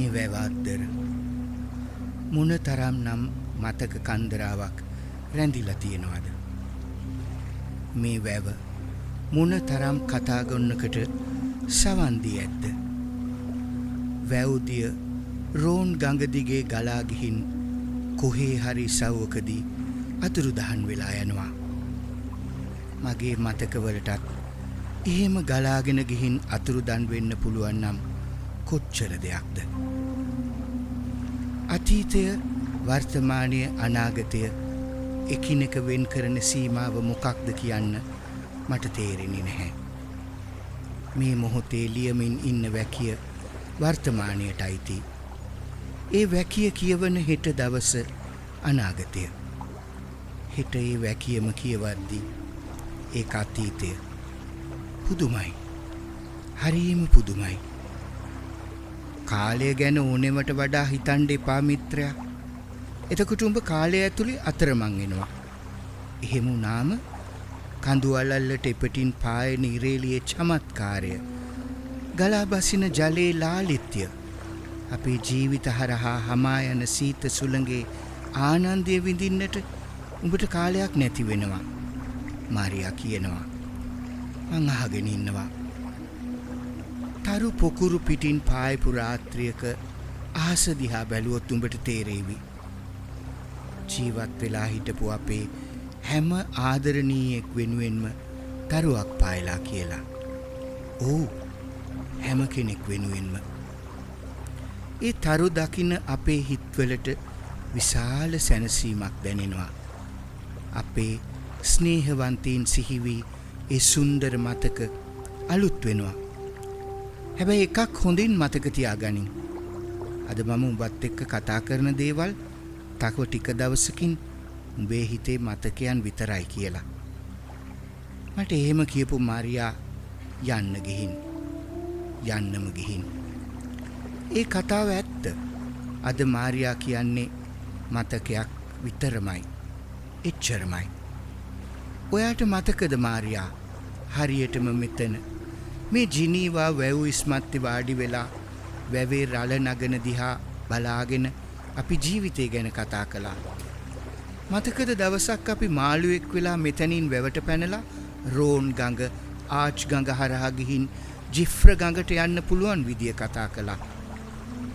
මේ වැව අද්දර මොන තරම් නම් මතක කන්දරාවක් රැඳිලා තියෙනවද? මේ වැව මොන තරම් කතා ගොන්නකට සවන් දී ඇද්ද? වැව්දිය රෝන් ගඟ දිගේ ගලා ගිහින් කොහේ හරි සවුවකදී අතුරුදහන් වෙලා යනවා. මගේ මතකවලටත් එහෙම ගලාගෙන ගිහින් අතුරුදන් වෙන්න පුළුවන් නම් කොච්චර දෙයක්ද? අතීතය, වර්තමානය, අනාගතය එකිනෙක වෙන් කරන සීමාව මොකක්ද කියන්න මට තේරෙන්නේ නැහැ. මේ මොහොතේ ලියමින් ඉන්න වැකිය වර්තමානයට අයිති. ඒ වැකිය කියවන හෙට දවස අනාගතය. හෙට ඒ වැකියම කියවද්දී ඒක අතීතය. පුදුමයි. හරිම පුදුමයි. කාලය ගැන ඕනෙමට වඩා හිතන්න එපා මිත්‍රයා. එතකොට උඹ කාලය ඇතුලේ අතරමං වෙනවා. එහෙම වුණාම කඳු අලල්ලට එපටින් පායන ඉරේලියේ චමත්කාරය, ගලා බසින ජලයේ ලාලිත්‍ය, අපේ ජීවිත හරහා හමා යන සීත සුළඟේ ආනන්දය විඳින්නට උඹට කාලයක් නැති වෙනවා. මාරියා කියනවා. මං අහගෙන ඉන්නවා. තරු පොකුරු පිටින් පායපු රාත්‍රියක අහස දිහා බැලුවොත් උඹට තේරෙවි. ජීවත් වෙලා හිටපු අපේ හැම ආදරණීයෙක් වෙනුවෙන්ම තරුවක් පායලා කියලා. ඔව්, හැම කෙනෙක් වෙනුවෙන්ම. ඒ තරු දකින්න අපේ හිත්වලට විශාල සැනසීමක් දැනෙනවා. අපේ ස්නේහවන්තයින් සිහිවී ඒ සුන්දර මතක අලුත් වෙනවා. හැබැයි එකක් හොඳින් මතක තියාගනින්. අද මම උඹත් එක්ක කතා කරන දේවල් තව ටික දවසකින් උඹේ හිතේ මතකයන් විතරයි කියලා. මට එහෙම කියපු මාරියා යන්නම ගිහින්. ඒ කතාව ඇත්ත. අද මාරියා කියන්නේ මතකයක් විතරමයි. එච්චරමයි. ඔයාට මතකද මාරියා? හරියටම මෙතන මේ ජිනීවා වැව් ඉස්මත්තේ වාඩි වෙලා වැවේ රළ නගන දිහා බලාගෙන අපි ජීවිතය ගැන කතා කළා. මතකද දවසක් අපි මාළුවෙක් වෙලා මෙතනින් වැවට පැනලා රෝන් ගඟ, ආච් ගඟ හරහා ගිහින් ජිෆ්ර ගඟට යන්න පුළුවන් විදිය කතා කළා.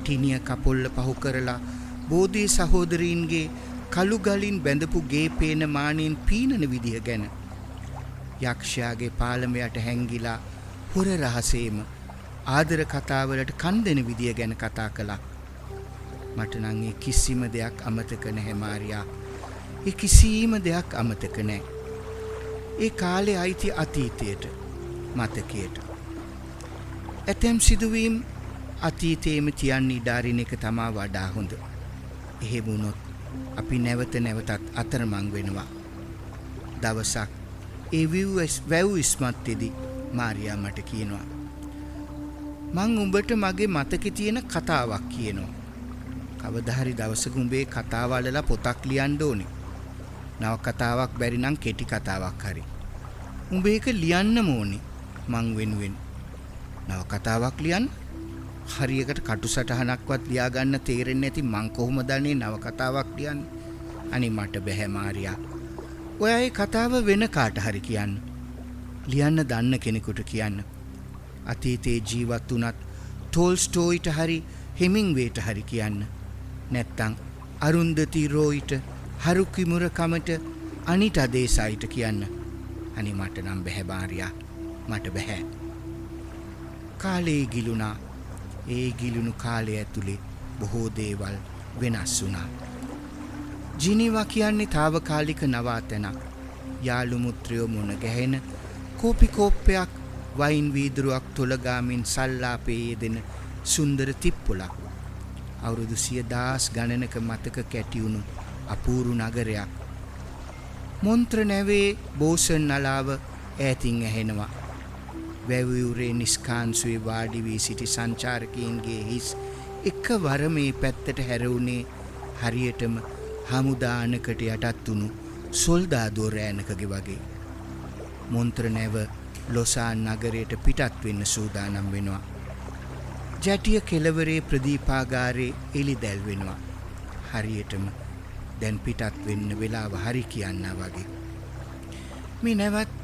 ටිනිය කපොල්ල පහු කරලා බෝධි සහෝදරීන්ගේ කළු ගලින් බැඳපු ගේ පේන මානෙන් පීනන විදිය ගැන. යක්ෂයාගේ පාලමයට හැංගිලා හොර රහසේම ආදර කතාවලට කන් දෙන විදිය ගැන කතා කළා. මට නම් ඒ කිසිම දෙයක් අමතක නැහැ මාරියා. ඒ කිසිම දෙයක් අමතක නැහැ. ඒ කාලේ අයිති අතීතයට, මතකයට. ඇතැම් සිදුවීම් අතීතයේම තියන්න ඉඩාරින එක තමා වඩා හොඳ. එහෙම වුණොත් අපි නැවත නැවතත් අතරමං වෙනවා. දවසක් ඒ වැව් ඉස්මත්තේදී මාරියා මට කියනවා, මං උඹට මගේ මතකේ තියෙන කතාවක් කියනවා. කවදා හරි දවසක උඹේ කතාව අල්ලලා පොතක් ලියන්න ඕනේ. නව කතාවක් බැරි නම් කෙටි කතාවක් හරි. උඹ ඒක ලියන්නම ඕනේ මං වෙනුවෙන්. නව කතාවක් ලියන්න. හරියකට කටුසටහනක්වත් ලියාගන්න තේරෙන්නේ නැති මං කොහොමද අනේ නව කතාවක් ලියන්නේ? අනේ මට බැහැ මාරියා. ඔයා ඒ කතාව වෙන කාට හරි කියන්න. ලියන්න දන්න කෙනෙකුට කියන්න. අතීතේ ජීවත් වුණත් ටෝල්ස්ටෝයිට හරි හෙමින්ග්වේට හරි කියන්න. නැත්තම් අරුන්දති රෝයිට, හරුකි මුරකමට, අනිටා දේසායිට කියන්න. අනේ මට නම් බැහැ මාරියා. මට බැහැ. කාලේ ගිලුණා. ඒ ගිලුණු කාලය ඇතුලේ බොහෝ දේවල් වෙනස් වුණා. ජිනීවා කියන්නේ తాවකාලික නවාතැනක්. යාළු මුත්‍රයෝ මුණ ගැහෙන කෝපි කෝප්පයක්, වයින් වීදුරුවක් තොලගාමින් සල්ලාපේ යෙදෙන සුන්දර තිප්පොලක්. අවුරුදු 100,000 ගණනක මතක කැටියුණු අපූරු නගරයක්. මොන්ත්‍ර නැවේ බෝසන් නලාව ඈතින් ඇහෙනවා. වැවියුරේ නිස්කාන්සුවේ වාඩි වී සිටි සංචාරකයින්ගේ හිස් එකවර මේ පැත්තට හැරවුණේ හරියටම හමුදානකට යටත් වුණු සොල්දාදුව රෑනකගේ වගේ. මොන්ත්‍ර නැව ලොසාන් නගරයට පිටත් වෙන්න සූදානම් වෙනවා. ජැටිය කෙළවරේ ප්‍රදීපාගාරේ එලි දැල් වෙනවා. හරියටම දැන් පිටත් වෙන්න වෙලාව හරි කියන්නා වගේ. මේ නැවත්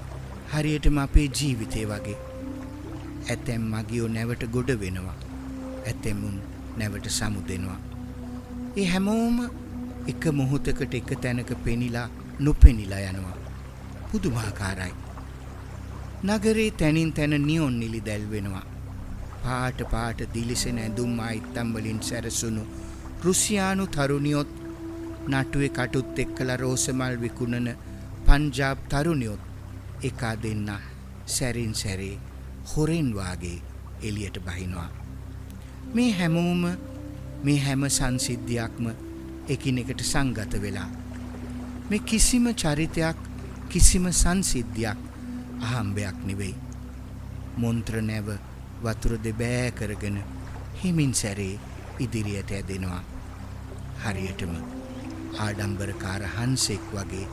හරියටම අපේ ජීවිතේ වගේ. ඇතැම් මගියෝ නැවට ගොඩ වෙනවා. ඇතැමුන් නැවට සමුදෙනවා. ඒ හැමෝම එක මොහොතකට එක තැනක පෙනිලා නොපෙනිලා යනවා. පුදුමාකාරයි. නගරේ තැනින් තැන නියොන් නිලි දැල් වෙනවා. පාට පාට දිලිසෙන ඇඳුම් ආයිත්තම් වලින් සැරසුණු රුසියානු තරුණියොත් නටුවේ කටුත් එක්කලා රෝසමල් විකුණන පංජාබ් තරුණියොත් එකා දෙන්න සැරින් සැරේ හොරෙන් වාගේ එළියට බහිනවා. මේ හැමෝම මේ හැම සංසිද්ධියක්ම එකිනෙකට සංගත වෙලා මේ කිසිම චරිතයක් කිසිම සංසිද්ධියක් අහම්බයක් නෙවෙයි. මොන්ත්‍ර නැව වතුර දෙබෑ කරගෙන හිමින් සැරේ ඉදිරියට ඇදෙනවා. හරියටම ආඩම්බරකාර හංසෙක් වගේ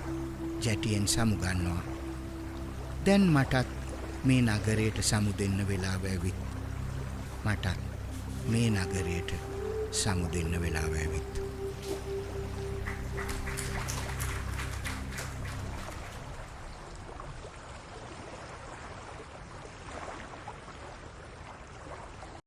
ජැටියෙන් සමුගන්නවා. දැන් මටත් මේ නගරයට සමුදෙන්න වෙලාව ඇවිත්. මටත් මේ නගරයට සමුදෙන්න වෙලාව ඇවිත්.